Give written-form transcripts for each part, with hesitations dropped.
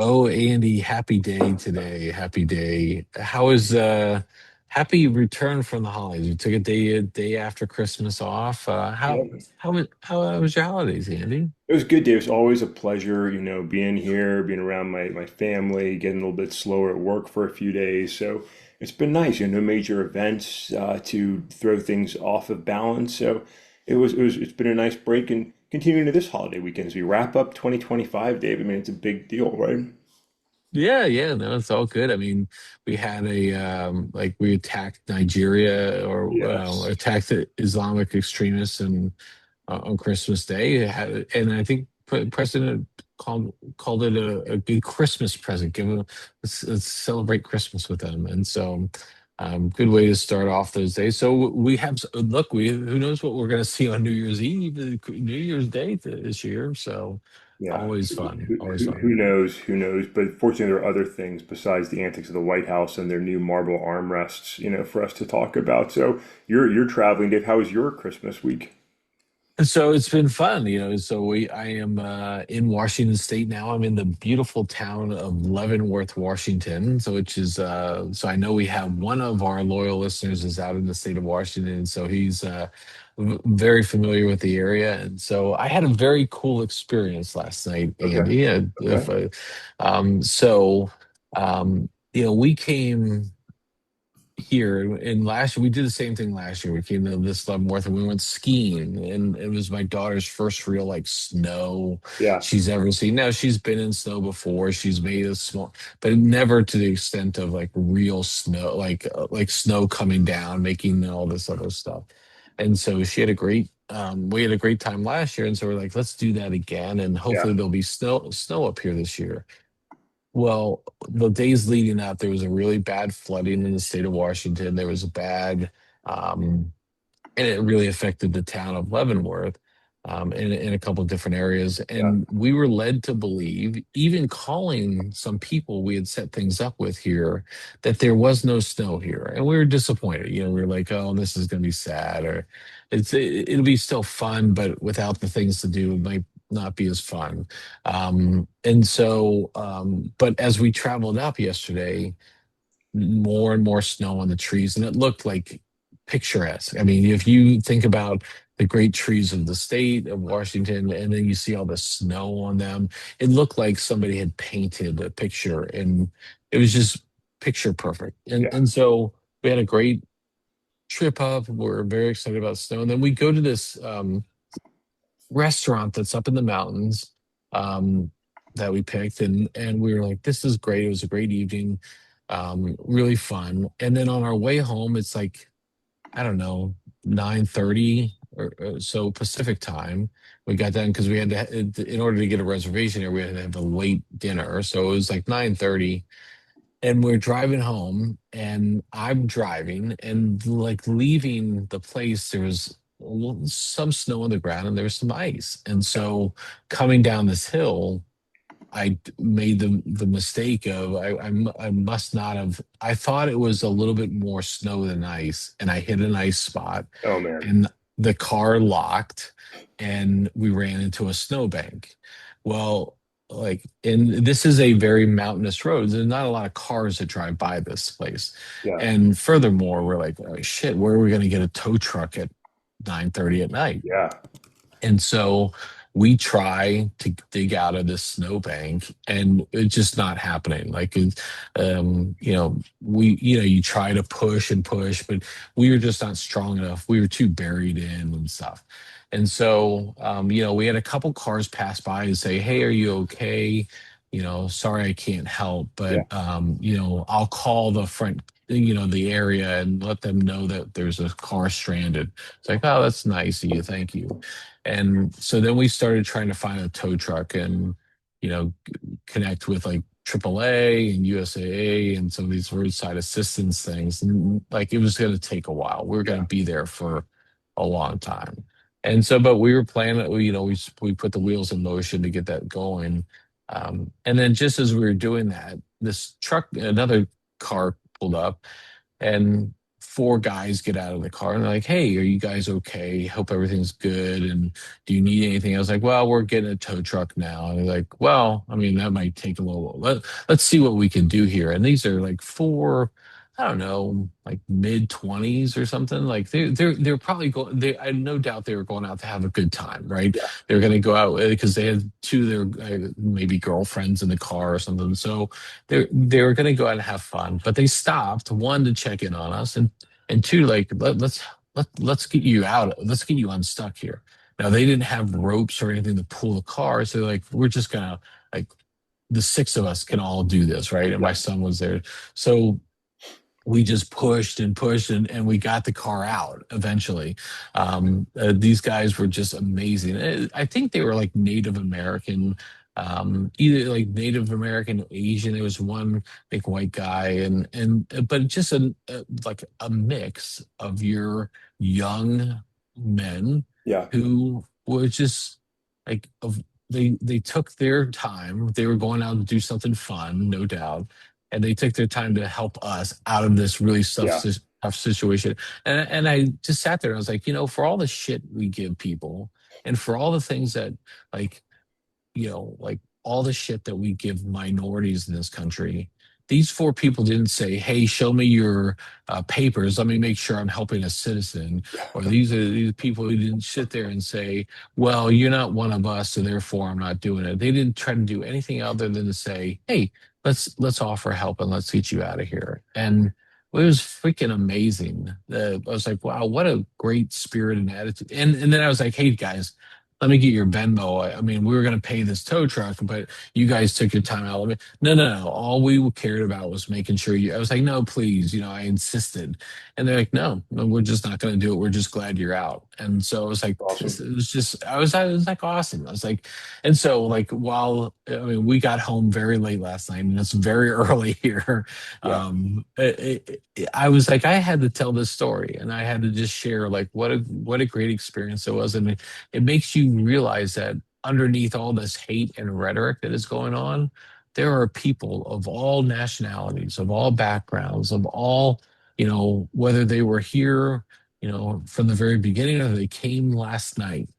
Oh, Andy, happy day today. Happy day. How is happy return from the holidays? You took a day after Christmas off. Yeah. How was your holidays, Andy? It was good, Dave. It's always a pleasure, being here, being around my family, getting a little bit slower at work for a few days. So it's been nice, no major events to throw things off of balance. So it's been a nice break and continuing to this holiday weekend as we wrap up 2025, Dave. I mean, it's a big deal, right? Yeah, yeah, no, it's all good. I mean, we had we attacked Nigeria or Yes. attacked the Islamic extremists and on Christmas Day. And I think President called it a good Christmas present. Give them let's celebrate Christmas with them. And so, good way to start off those days. So we have look. We who knows what we're going to see on New Year's Eve, New Year's Day this year. So Yeah. always Who, fun, who, always who who fun. knows? Who knows? But fortunately, there are other things besides the antics of the White House and their new marble armrests, for us to talk about. So you're traveling, Dave. How was your Christmas week? And so it's been fun, So I am in Washington State now. I'm in the beautiful town of Leavenworth, Washington. So I know we have one of our loyal listeners is out in the state of Washington, so he's very familiar with the area. And so I had a very cool experience last night, Okay. Andy. Okay. If um, so, we came here and last year we did the same thing last year. We came to this Leavenworth and we went skiing, and it was my daughter's first real like snow Yeah. she's ever seen. Now she's been in snow before, she's made a small, but never to the extent of like real snow, like snow coming down making all this other stuff. And so she had a great we had a great time last year, and so we're like, let's do that again, and Yeah. hopefully there'll be snow up here this year. Well, the days leading up, there was a really bad flooding in the state of Washington. There was a bad, and it really affected the town of Leavenworth, in a couple of different areas. Yeah. And we were led to believe, even calling some people we had set things up with here, that there was no snow here. And we were disappointed. We were like, oh, this is going to be sad, or it'll be still fun, but without the things to do, it might not be as fun. But as we traveled up yesterday, more and more snow on the trees, and it looked like picturesque. I mean, if you think about the great trees of the state of Washington, and then you see all the snow on them, it looked like somebody had painted a picture, and it was just picture perfect. And Yeah. and so we had a great trip up. We're very excited about snow, and then we go to this restaurant that's up in the mountains, um, that we picked, and we were like, "This is great." It was a great evening, really fun. And then on our way home, it's like I don't know, 9:30 or so Pacific time. We got done because we had to, in order to get a reservation here, we had to have a late dinner. So it was like 9:30, and we're driving home, and I'm driving, and like leaving the place, there was some snow on the ground and there was some ice. And so coming down this hill, made the mistake of I must not have. I thought it was a little bit more snow than ice, and I hit an ice spot, Oh man. and the car locked, and we ran into a snowbank. Well, and this is a very mountainous road. There's not a lot of cars that drive by this place, Yeah. and furthermore, we're like, oh shit, where are we going to get a tow truck at 9:30 at night? Yeah. And so we try to dig out of this snowbank, and it's just not happening. You try to push and push, but we were just not strong enough. We were too buried in and stuff. And so, we had a couple cars pass by and say, "Hey, are you okay? Sorry, I can't help, but, Yeah. I'll call the front, the area and let them know that there's a car stranded." It's like, "Oh, that's nice of you. Thank you." And so then we started trying to find a tow truck and, connect with like AAA and USAA and some of these roadside assistance things. And like it was going to take a while. We were going Yeah. to be there for a long time. And so, but we were planning, we put the wheels in motion to get that going. And then just as we were doing that, this truck, another car pulled up, and four guys get out of the car and they're like, "Hey, are you guys okay? Hope everything's good. And do you need anything?" I was like, "Well, we're getting a tow truck now." And they're like, "Well, I mean, that might take a little. Let's see what we can do here." And these are like four, I don't know, like mid 20s or something. Like they're probably going. They I no doubt they were going out to have a good time, right? Yeah. They're going to go out because they had two of their maybe girlfriends in the car or something. So they were going to go out and have fun, but they stopped, one, to check in on us, and two, like let's get you out, let's get you unstuck here. Now they didn't have ropes or anything to pull the car, so like we're just gonna, like, the six of us can all do this, right? And my Yeah. son was there, so we just pushed and pushed, and we got the car out eventually. These guys were just amazing. I think they were like Native American, either like Native American, Asian. There was one big white guy, and but just like a mix of your young men Yeah. who were just like they took their time. They were going out to do something fun, no doubt, and they took their time to help us out of this really Yeah. tough situation. And I just sat there and I was like, for all the shit we give people, and for all the things that, like, like all the shit that we give minorities in this country, these four people didn't say, "Hey, show me your papers. Let me make sure I'm helping a citizen." Yeah. Or these people who didn't sit there and say, "Well, you're not one of us, so therefore I'm not doing it." They didn't try to do anything other than to say, "Hey, let's offer help and let's get you out of here." And it was freaking amazing. I was like, "Wow, what a great spirit and attitude." And then I was like, "Hey, guys, let me get your Venmo. I mean, we were going to pay this tow truck, but you guys took your time out." Let me, no, no, no. All we cared about was making sure you. I was like, "No, please." I insisted, and they're like, "No, no, we're just not going to do it. We're just glad you're out." And so I was like, Awesome. it was just, I was like, awesome. I was like, and so like, while I mean, we got home very late last night, and it's very early here. Yeah. I was like, I had to tell this story, and I had to just share like what a great experience it was, and it makes you realize that underneath all this hate and rhetoric that is going on, there are people of all nationalities, of all backgrounds, of all, whether they were here, from the very beginning, or they came last night.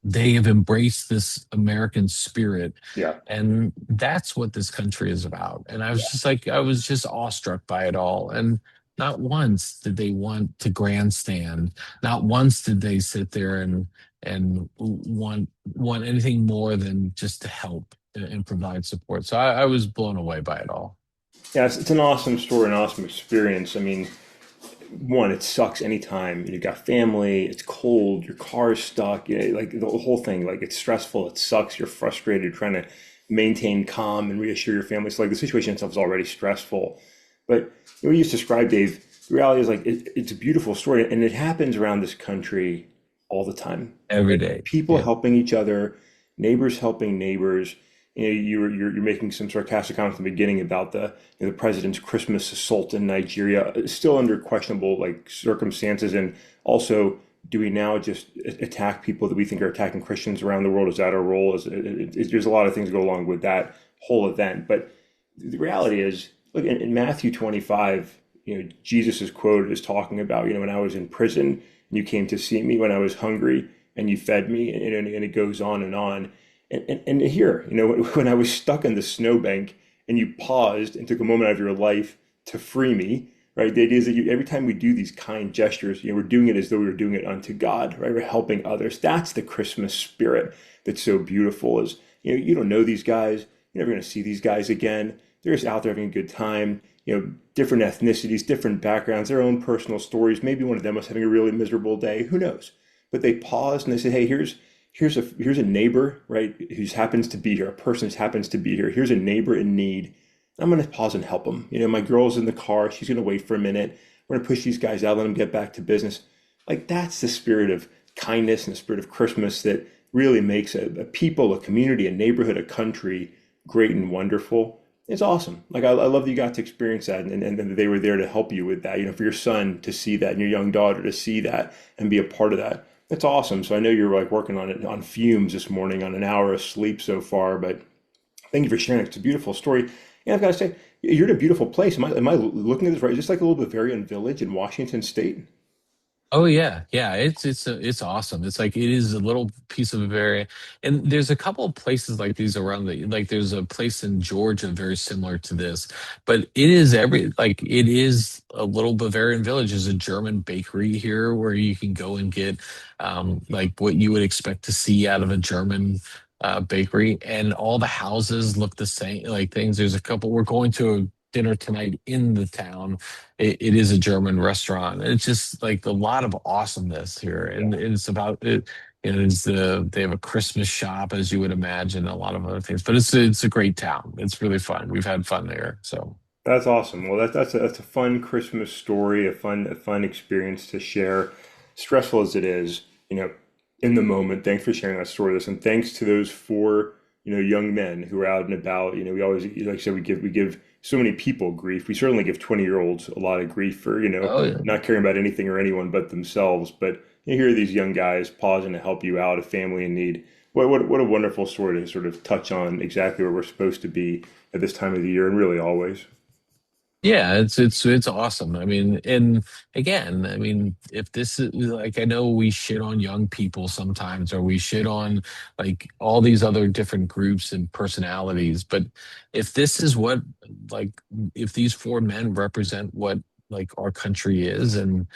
They have embraced this American spirit, Yeah. and that's what this country is about. And I was just awestruck by it all. And not once did they want to grandstand. Not once did they sit there and want anything more than just to help and provide support. So I was blown away by it all. Yeah. It's an awesome story, an awesome experience. I mean, one, it sucks anytime you got family, it's cold, your car is stuck, like the whole thing, like it's stressful, it sucks, you're frustrated, you're trying to maintain calm and reassure your family. So like the situation itself is already stressful. But what you just described, Dave, the reality is like it's a beautiful story and it happens around this country all the time. Every day. People Yeah. helping each other, neighbors helping neighbors. You're making some sarcastic comments in the beginning about the president's Christmas assault in Nigeria, still under questionable like circumstances, and also, do we now just attack people that we think are attacking Christians around the world? Is that our role? There's a lot of things that go along with that whole event, but the reality is, look in Matthew 25, Jesus is quoted as talking about, when I was in prison and you came to see me, when I was hungry and you fed me, and it goes on and on. And here, when I was stuck on the snowbank and you paused and took a moment out of your life to free me, right? The idea is that every time we do these kind gestures, we're doing it as though we were doing it unto God, right? We're helping others. That's the Christmas spirit that's so beautiful. Is you don't know these guys, you're never going to see these guys again. They're just out there having a good time. Different ethnicities, different backgrounds, their own personal stories. Maybe one of them was having a really miserable day. Who knows? But they paused and they said, "Hey, here's a neighbor, right, who happens to be here, a person who happens to be here. Here's a neighbor in need. I'm going to pause and help them. My girl's in the car. She's going to wait for a minute. We're going to push these guys out, let them get back to business." Like that's the spirit of kindness and the spirit of Christmas that really makes a people, a community, a neighborhood, a country great and wonderful. It's awesome. Like I love that you got to experience that, and they were there to help you with that. For your son to see that and your young daughter to see that and be a part of that. That's awesome. So I know you're like working on it on fumes this morning on an hour of sleep so far, but thank you for sharing. It's a beautiful story. And I've got to say, you're in a beautiful place. Am I looking at this right? Is this like a little Bavarian village in Washington State? Oh yeah, yeah. It's awesome. It's like it is a little piece of a very, and there's a couple of places like these around the like. There's a place in Georgia very similar to this, but it is every like it is a little Bavarian village. There's a German bakery here where you can go and get like what you would expect to see out of a German bakery, and all the houses look the same. Like things. There's a couple. We're going to a dinner tonight in the town. It is a German restaurant. It's just like a lot of awesomeness here, and it's about it. It's they have a Christmas shop, as you would imagine, a lot of other things. But it's a great town. It's really fun. We've had fun there. So That's awesome. Well, that's a fun Christmas story, a fun experience to share. Stressful as it is, in the moment. Thanks for sharing that story with us, and thanks to those four, young men who are out and about. We always, like I said, we give so many people grief. We certainly give 20-year-olds a lot of grief for, oh yeah. not caring about anything or anyone but themselves. But here are these young guys pausing to help you out, a family in need. What a wonderful story to sort of touch on exactly where we're supposed to be at this time of the year, and really always. Yeah, it's awesome. I mean, and again, I mean, if this is like I know we shit on young people sometimes, or we shit on like all these other different groups and personalities, but if this is what like if these four men represent what like our country is and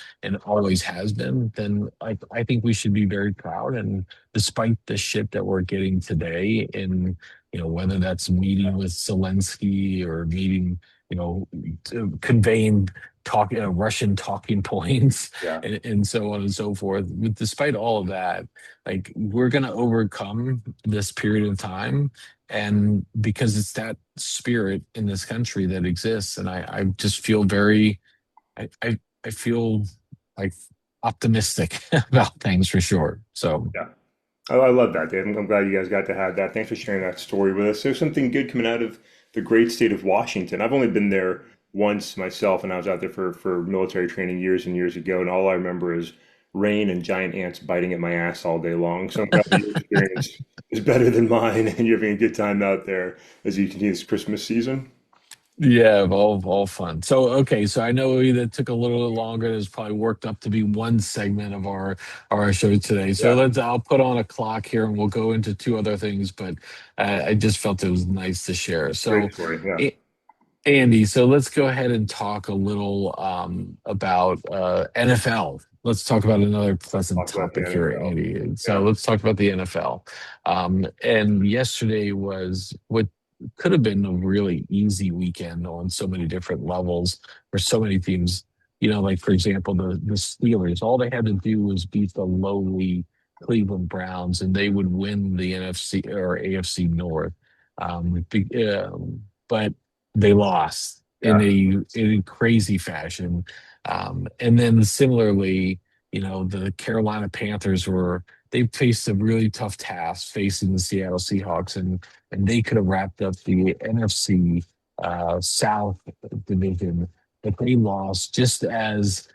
always has been, then I think we should be very proud. And despite the shit that we're getting today, in whether that's meeting with Zelensky or meeting conveying Russian talking points Yeah. and so on and so forth. Despite all of that, like we're going to overcome this period of time, and because it's that spirit in this country that exists, and I just feel very, I feel like optimistic about things for sure. So Yeah. I love that, Dave. I'm glad you guys got to have that. Thanks for sharing that story with us. There's something good coming out of the great state of Washington. I've only been there once myself, and I was out there for military training years and years ago, and all I remember is rain and giant ants biting at my ass all day long. So I'm glad that your experience is better than mine, and you're having a good time out there as you continue this Christmas season. yeah, all fun. So okay, so I know that took a little longer. It's probably worked up to be one segment of our show today. So Yeah, I'll put on a clock here, and we'll go into two other things. But I just felt it was nice to share. So, great story. Yeah, A- Andy, so let's go ahead and talk a little about NFL. Let's talk about another pleasant talk about the topic here, NFL. Andy. So Yeah, let's talk about the NFL. And yesterday was what could have been a really easy weekend on so many different levels for so many teams. Like for example, the Steelers, all they had to do was beat the lowly Cleveland Browns, and they would win the NFC or AFC North. But they lost yeah, in a crazy fashion. And then similarly, the Carolina Panthers were they faced a really tough task facing the Seattle Seahawks, and they could have wrapped up the NFC South division, but they lost just as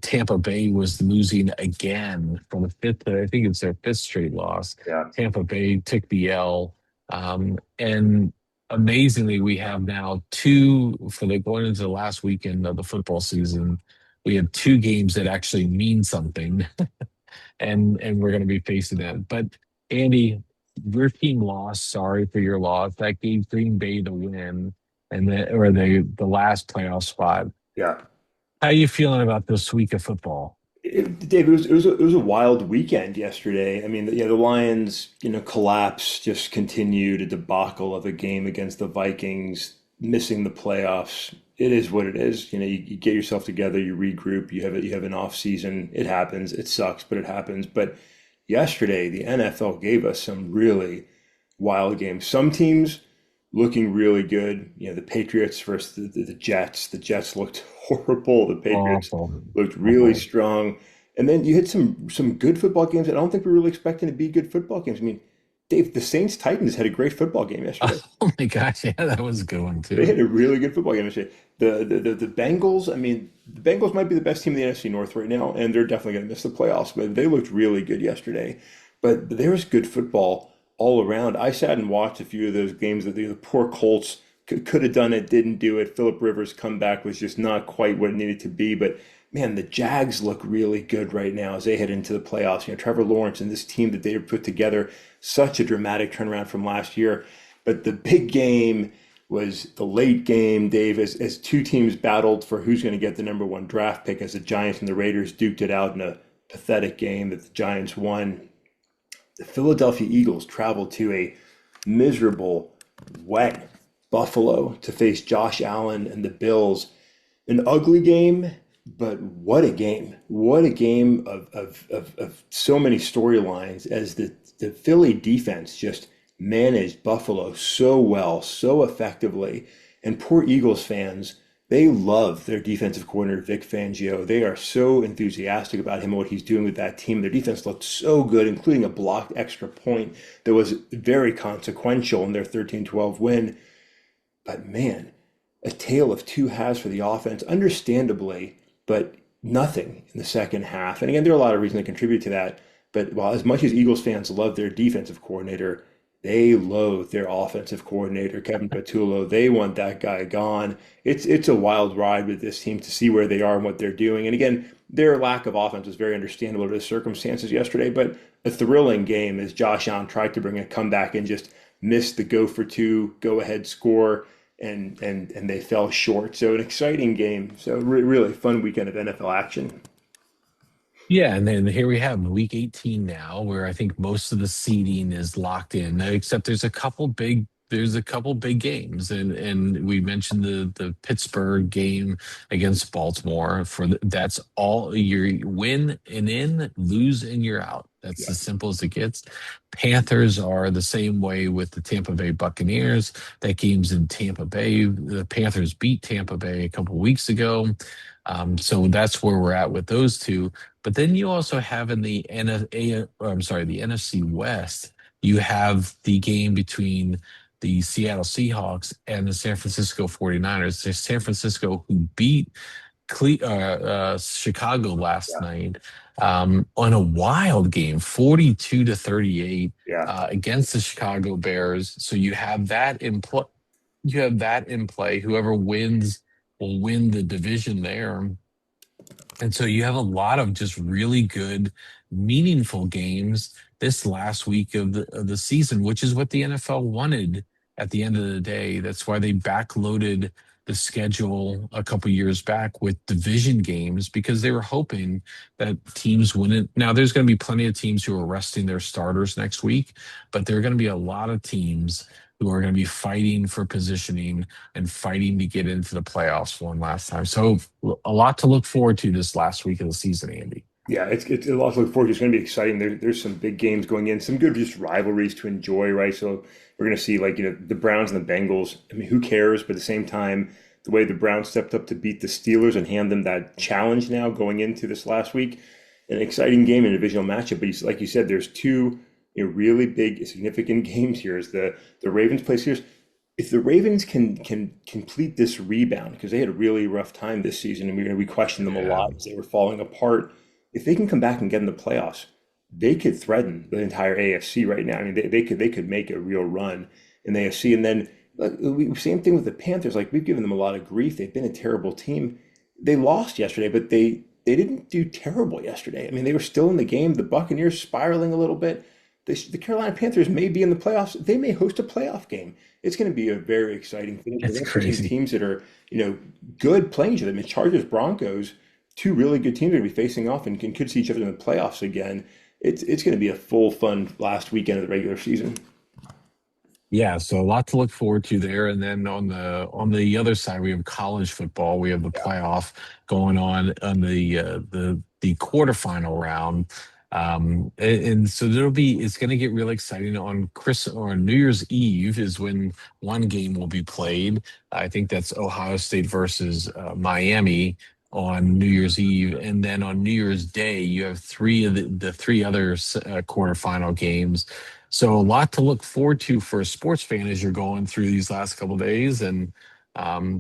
Tampa Bay was losing again for the fifth. I think it's their fifth straight loss. yeah. Tampa Bay took the L, and amazingly, we have now two for the going into the last weekend of the football season. We have two games that actually mean something, and we're going to be facing that. But Andy, your team lost. Sorry for your loss. That gave Green Bay the win, and the last playoff spot. Yeah. How are you feeling about this week of football? Dave, it was a wild weekend yesterday. I mean, yeah, the Lions, collapse just continued a debacle of a game against the Vikings, missing the playoffs. It is what it is. You get yourself together, you regroup, you have an off season. It happens. It sucks, but it happens. But yesterday, the NFL gave us some really wild games. Some teams looking really good. The Patriots versus the Jets. The Jets looked horrible. The Patriots Awful, looked really awful. strong. And then you hit some good football games. I don't think we're really expecting to be good football games. I mean, Dave, the Saints Titans had a great football game yesterday. Oh my gosh, yeah, that was a good one They too. had a really good football game yesterday. The Bengals, I mean, the Bengals might be the best team in the NFC North right now, and they're definitely going to miss the playoffs, but they looked really good yesterday. But there was good football all around. I sat and watched a few of those games that the poor Colts could have done it, didn't do it. Philip Rivers' comeback was just not quite what it needed to be. But man, the Jags look really good right now as they head into the playoffs. Trevor Lawrence and this team that they have put together, such a dramatic turnaround from last year. But the big game was the late game, Dave, as two teams battled for who's going to get the number one draft pick, as the Giants and the Raiders duked it out in a pathetic game that the Giants won. The Philadelphia Eagles traveled to a miserable, wet Buffalo to face Josh Allen and the Bills. An ugly game, but what a game. What a game of so many storylines as the Philly defense just managed Buffalo so well, so effectively. And poor Eagles fans, they love their defensive coordinator, Vic Fangio. They are so enthusiastic about him and what he's doing with that team. Their defense looked so good, including a blocked extra point that was very consequential in their 13-12 win. But man, a tale of two halves for the offense, understandably, but nothing in the second half. And again, there are a lot of reasons that contribute to that. But while as much as Eagles fans love their defensive coordinator, they loathe their offensive coordinator, Kevin Patullo. They want that guy gone. It's a wild ride with this team to see where they are and what they're doing. And again, their lack of offense was very understandable to the circumstances yesterday, but a thrilling game as Josh Allen tried to bring a comeback and just missed the go for two, go ahead score, and they fell short. So an exciting game. So really fun weekend of NFL action. Yeah, and then here we have week 18 now, where I think most of the seeding is locked in, except there's a couple big games, and we mentioned the Pittsburgh game against Baltimore. That's all, you win and in, lose and you're out. That's Yeah. as simple as it gets. Panthers are the same way with the Tampa Bay Buccaneers. That game's in Tampa Bay. The Panthers beat Tampa Bay a couple weeks ago. So that's where we're at with those two. But then you also have in the the NFC West, you have the game between the Seattle Seahawks and the San Francisco 49ers. There's San Francisco, who beat Chicago last Yeah. night on a wild game, 42-38 Yeah. against the Chicago Bears. So you have that in play. You have that in play. Whoever wins will win the division there. And so you have a lot of just really good, meaningful games this last week of the season, which is what the NFL wanted at the end of the day. That's why they backloaded the schedule a couple years back with division games, because they were hoping that teams wouldn't. Now, there's going to be plenty of teams who are resting their starters next week, but there are going to be a lot of teams who are going to be fighting for positioning and fighting to get into the playoffs one last time. So a lot to look forward to this last week of the season, Andy. Yeah, it's a lot to look forward to. It's going to be exciting. There's some big games going in, some good just rivalries to enjoy, right? So we're going to see like the Browns and the Bengals. I mean, who cares? But at the same time, the way the Browns stepped up to beat the Steelers and hand them that challenge now going into this last week, an exciting game and a divisional matchup. But like you said, there's two really big, significant games here. Is the Ravens play Steelers? If the Ravens can complete this rebound, because they had a really rough time this season, and we questioned them a Yeah. lot as they were falling apart. If they can come back and get in the playoffs, they could threaten the entire AFC right now. I mean, they could make a real run in the AFC. And then same thing with the Panthers. Like, we've given them a lot of grief. They've been a terrible team. They lost yesterday, but they didn't do terrible yesterday. I mean, they were still in the game. The Buccaneers spiraling a little bit. The Carolina Panthers may be in the playoffs. They may host a playoff game. It's going to be a very exciting finish. We're It's going to see some crazy. teams that are, good playing each other. I mean, Chargers, Broncos, two really good teams are going to be facing off and could see each other in the playoffs again. It's going to be a full, fun last weekend of the regular season. Yeah, so a lot to look forward to there. And then on the other side, we have college football. We have the Yeah. playoff going on the quarterfinal round. And so it's going to get really exciting on New Year's Eve is when one game will be played. I think that's Ohio State versus Miami on New Year's Eve, and then on New Year's Day you have three of the three other quarterfinal games. So a lot to look forward to for a sports fan as you're going through these last couple days, and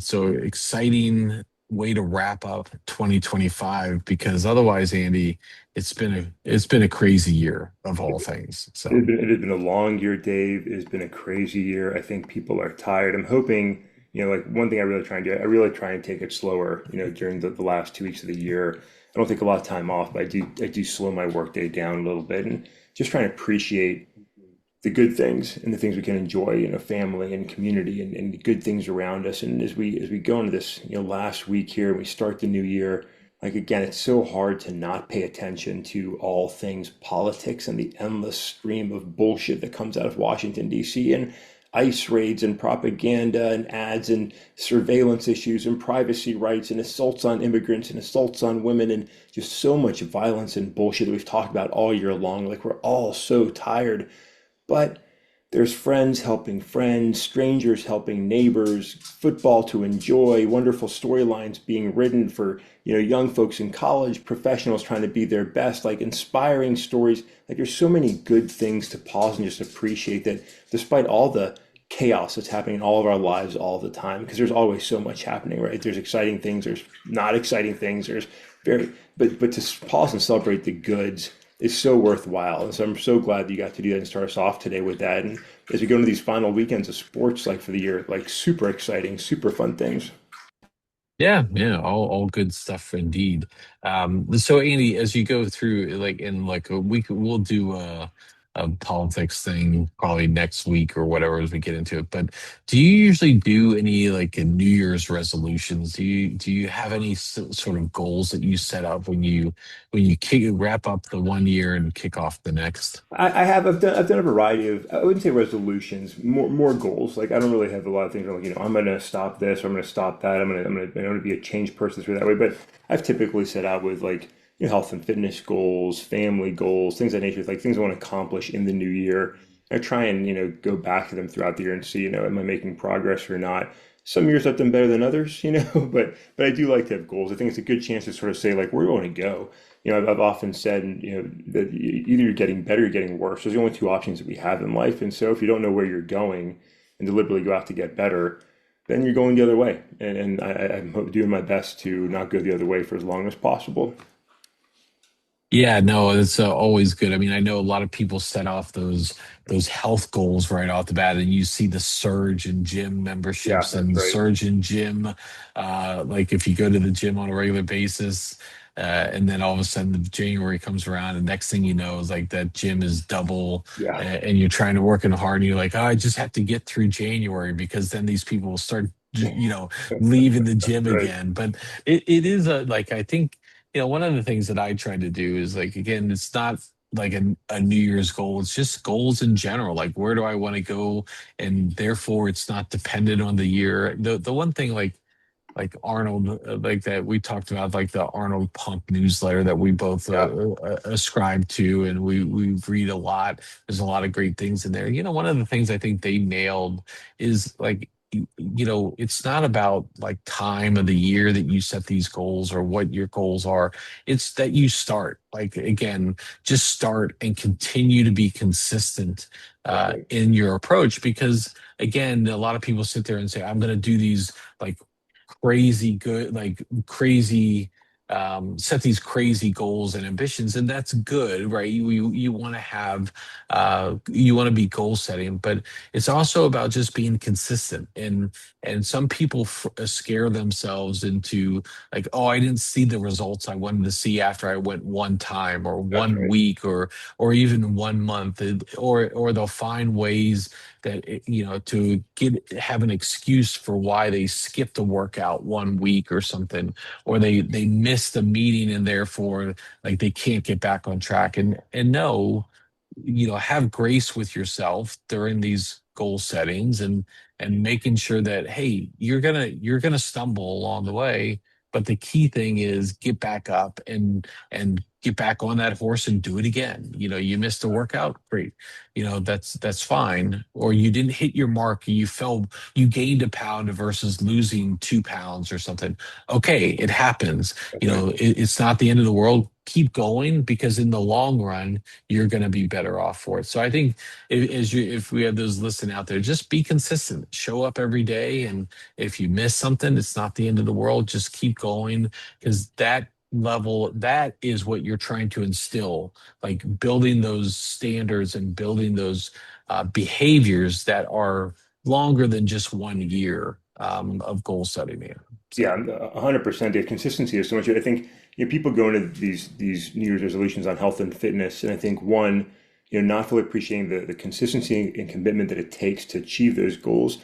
so exciting way to wrap up 2025, because otherwise, Andy, it's been a crazy year of all things. So It has been a long year, Dave. It has been a crazy year. I think people are tired. I'm hoping Like one thing I really try and do, I really try and take it slower, during the last 2 weeks of the year. I don't take a lot of time off, but I do slow my workday down a little bit and just trying to appreciate the good things and the things we can enjoy, family and community and the good things around us. And as we go into this, last week here and we start the new year, like again, it's so hard to not pay attention to all things politics and the endless stream of bullshit that comes out of Washington, D.C. and ICE raids and propaganda and ads and surveillance issues and privacy rights and assaults on immigrants and assaults on women and just so much violence and bullshit that we've talked about all year long. Like we're all so tired, but there's friends helping friends, strangers helping neighbors, football to enjoy, wonderful storylines being written for, young folks in college, professionals trying to be their best, like inspiring stories. Like there's so many good things to pause and just appreciate that despite all the chaos that's happening in all of our lives all the time, because there's always so much happening, right? There's exciting things, there's not exciting things, there's very, but to pause and celebrate the goods is so worthwhile. And so I'm so glad that you got to do that and start us off today with that. And as we go into these final weekends of sports, like for the year, like super exciting, super fun things. Yeah, yeah, all good stuff indeed. So Andy, as you go through like in like a week, we'll do a politics thing probably next week or whatever as we get into it. But do you usually do any like New Year's resolutions? Do you have any sort of goals that you set up when you wrap up the one year and kick off the next? I've done a variety of, I wouldn't say resolutions, more goals. Like I don't really have a lot of things where, like, I'm gonna stop this or I'm gonna stop that. I'm gonna be a changed person through that way. But I've typically set out with like, health and fitness goals, family goals, things of that nature, like things I want to accomplish in the new year. I try and, go back to them throughout the year and see, am I making progress or not? Some years I've done better than others, but I do like to have goals. I think it's a good chance to sort of say like, where do I want to go? I've often said, that either you're getting better or you're getting worse. Those are the only two options that we have in life. And so if you don't know where you're going and deliberately go out to get better, then you're going the other way. And I'm doing my best to not go the other way for as long as possible. Yeah, no, it's always good. I mean, I know a lot of people set off those health goals right off the bat, and you see the surge in gym Yeah, memberships that's and the right. surge in gym. Like if you go to the gym on a regular basis, and then all of a sudden the January comes around, and next thing you know is like that gym is double, Yeah, and you're trying to work in hard, and you're like, oh, I just have to get through January because then these people will start, leaving the gym right. again. But it is a like I think one of the things that I try to do is like, again, it's not like a New Year's goal. It's just goals in general. Like, where do I want to go? And therefore, it's not dependent on the year. The one thing like Arnold, like that we talked about, like the Arnold Pump newsletter that we both Yeah, ascribe to, and we read a lot. There's a lot of great things in there. One of the things I think they nailed is like it's not about like time of the year that you set these goals or what your goals are. It's that you start. Like again, just start and continue to be consistent that's right. in your approach because again, a lot of people sit there and say, I'm going to do these like crazy good, like crazy, set these crazy goals and ambitions, and that's good, right? You want to have, you want to be goal setting, but it's also about just being consistent. And some people scare themselves into like, oh, I didn't see the results I wanted to see after I went one time or That's one right. week or even one month, or they'll find ways that to get have an excuse for why they skipped a workout one week or something, or they missed a meeting and therefore like they can't get back on track. And no, have grace with yourself during these goal settings and making sure that hey, you're gonna stumble along the way, but the key thing is get back up and get back on that horse and do it again. You missed a workout, great. That's fine. Or you didn't hit your mark, you gained a pound versus losing 2 pounds or something. Okay, it happens. That's right. It's not the end of the world. Keep going because in the long run you're going to be better off for it. So I think if we have those listening out there, just be consistent, show up every day, and if you miss something, it's not the end of the world. Just keep going because that is what you're trying to instill, like building those standards and building those behaviors that are longer than just one year. of goal setting. Yeah. Yeah, So 100%. The consistency is so much. I think people go into these New Year's resolutions on health and fitness, and I think one, not fully appreciating the consistency and commitment that it takes to achieve those goals,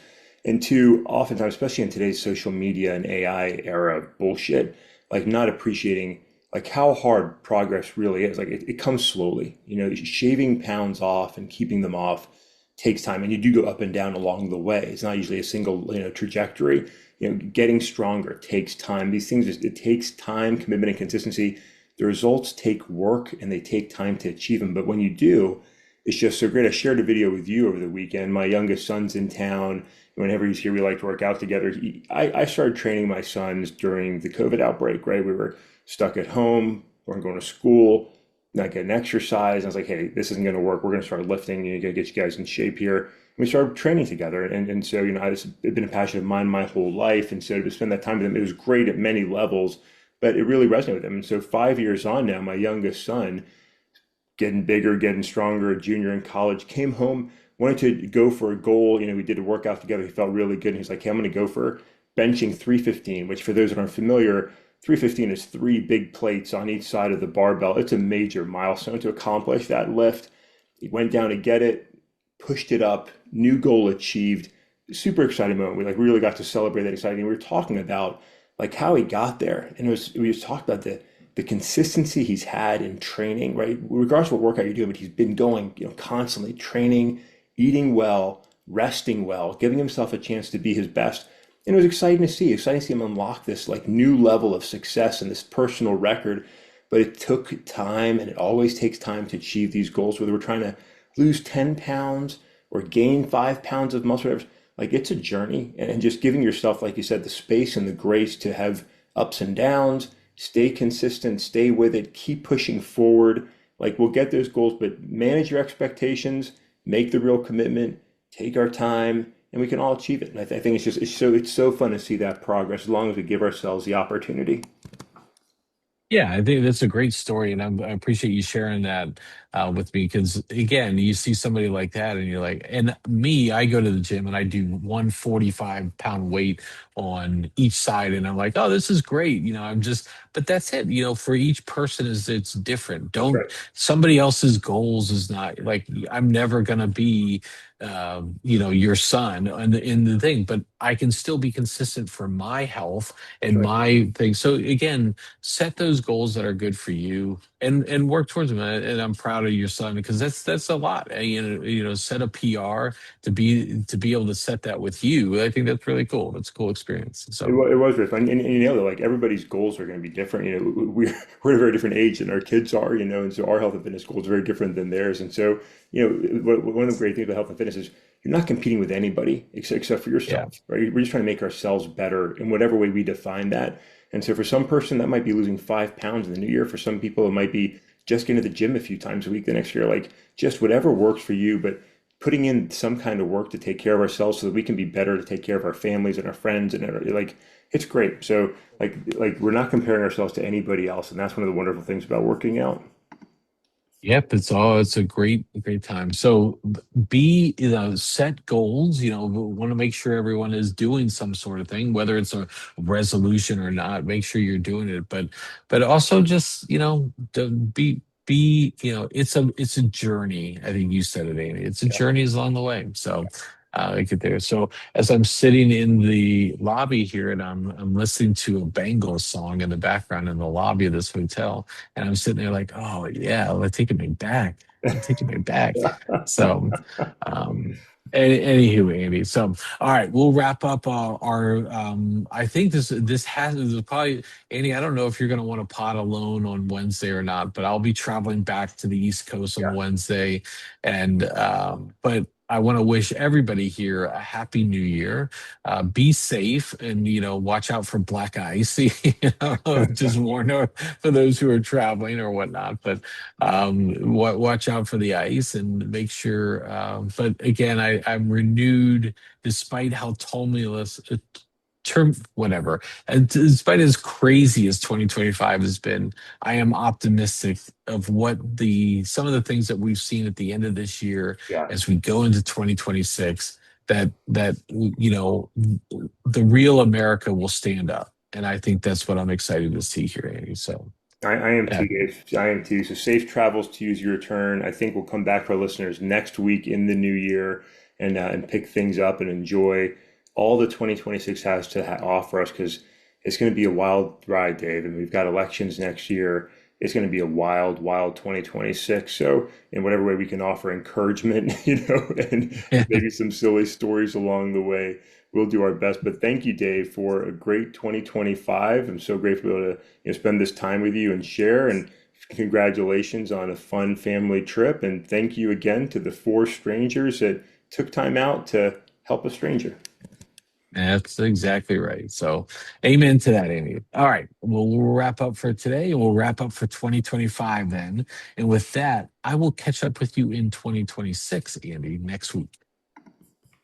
and two, oftentimes, especially in today's social media and AI era bullshit, like not appreciating like how hard progress really is. Like it comes slowly. Shaving pounds off and keeping them off takes time, and you do go up and down along the way. It's not usually a single trajectory. Getting stronger takes time. These things it takes time, commitment, and consistency. The results take work and they take time to achieve them. But when you do, it's just so great. I shared a video with you over the weekend. My youngest son's in town. Whenever he's here, we like to work out together. I started training my sons during the COVID outbreak, right? We were stuck at home, weren't going to school, not getting exercise. I was like, hey, this isn't going to work. We're going to start lifting. You got to get you guys in shape here. We started training together. And so, it's been a passion of mine my whole life. And so to spend that time with them, it was great at many levels, but it really resonated with them. And so 5 years on now, my youngest son, getting bigger, getting stronger, a junior in college, came home, wanted to go for a goal. We did a workout together. He felt really good. And he's like, hey, I'm going to go for benching 315, which for those that aren't familiar, 315 is three big plates on each side of the barbell. It's a major milestone to accomplish that lift. He went down to get it, pushed it up, new goal achieved. Super exciting moment. We really got to celebrate that exciting. We were talking about like how he got there, and we just talked about the consistency he's had in training, right? Regardless of what workout you're doing, but he's been going, constantly training, eating well, resting well, giving himself a chance to be his best. And it was exciting to see him unlock this like new level of success and this personal record. But it took time, and it always takes time to achieve these goals, whether we're trying to lose 10 pounds or gain 5 pounds of muscle, whatever. Like it's a journey, and just giving yourself, like you said, the space and the grace to have ups and downs, stay consistent, stay with it, keep pushing forward. Like we'll get those goals, but manage your expectations, make the real commitment, take our time, and we can all achieve it. And I think it's so fun to see that progress as long as we give ourselves the opportunity. yeah, I think that's a great story, and I appreciate you sharing that with me. Because again, you see somebody like that, and you're like, and me, I go to the gym and I do 145-pound weight on each side, and I'm like, oh, this is great. I'm just, but that's it. For each person is it's different. That's Don't right. somebody else's goals is not like I'm never gonna be your son and the thing, but I can still be consistent for my health That's and right. my thing. So again, set those goals that are good for you and work towards them. And I'm proud of your son because that's a lot. Set a PR to be able to set that with you. I think that's really cool. That's a cool experience. So It was really fun, and like everybody's goals are going to be different. We're at a very different age than our kids are, and so our health and fitness goals are very different than theirs. And so, one of the great things about health and fitness is you're not competing with anybody except for yeah. yourself, right? We're just trying to make ourselves better in whatever way we define that. And so, for some person, that might be losing 5 pounds in the new year. For some people, it might be just getting to the gym a few times a week the next year. Like just whatever works for you, but putting in some kind of work to take care of ourselves so that we can be better to take care of our families and our friends and like it's great. So like we're not comparing ourselves to anybody else, and that's one of the wonderful things about working out. Yep, it's a great time. So be, set goals, want to make sure everyone is doing some sort of thing, whether it's a resolution or not, make sure you're doing it. But also just, be, it's a journey. I think you said it, Amy. It's a Yeah. journey is along the way. So I get there. So as I'm sitting in the lobby here and I'm listening to a Bangles song in the background in the lobby of this hotel, and I'm sitting there like, oh yeah, well, it's taking me back. It's taking me back. So, um, anywho, Andy. So, all right, we'll wrap up our. I think this is probably Andy. I don't know if you're going to want to pod alone on Wednesday or not, but I'll be traveling back to the East Coast on Yeah. Wednesday, and but. I want to wish everybody here a happy new year. Be safe and watch out for black ice. Just warn for those who are traveling or whatnot. But watch out for the ice and make sure. But again, I'm renewed despite how tumultuous. Term whatever, and despite as crazy as 2025 has been, I am optimistic of what the some of the things that we've seen at the end of this year Yeah. as we go into 2026. that the real America will stand up, and I think that's what I'm excited to see here, Andy. So I am yeah, too, Dave. I am too. So safe travels to you as you return. I think we'll come back to our listeners next week in the new year and pick things up and enjoy all the 2026 has to offer us because it's going to be a wild ride, Dave. And we've got elections next year. It's going to be a wild, wild 2026. So in whatever way we can offer encouragement, and maybe some silly stories along the way, we'll do our best. But thank you, Dave, for a great 2025. I'm so grateful to spend this time with you and share. And congratulations on a fun family trip. And thank you again to the four strangers that took time out to help a stranger. that's exactly right. So, amen to that, Amy. All right, well, we'll wrap up for today, and we'll wrap up for 2025 then. And with that, I will catch up with you in 2026, Andy, next week.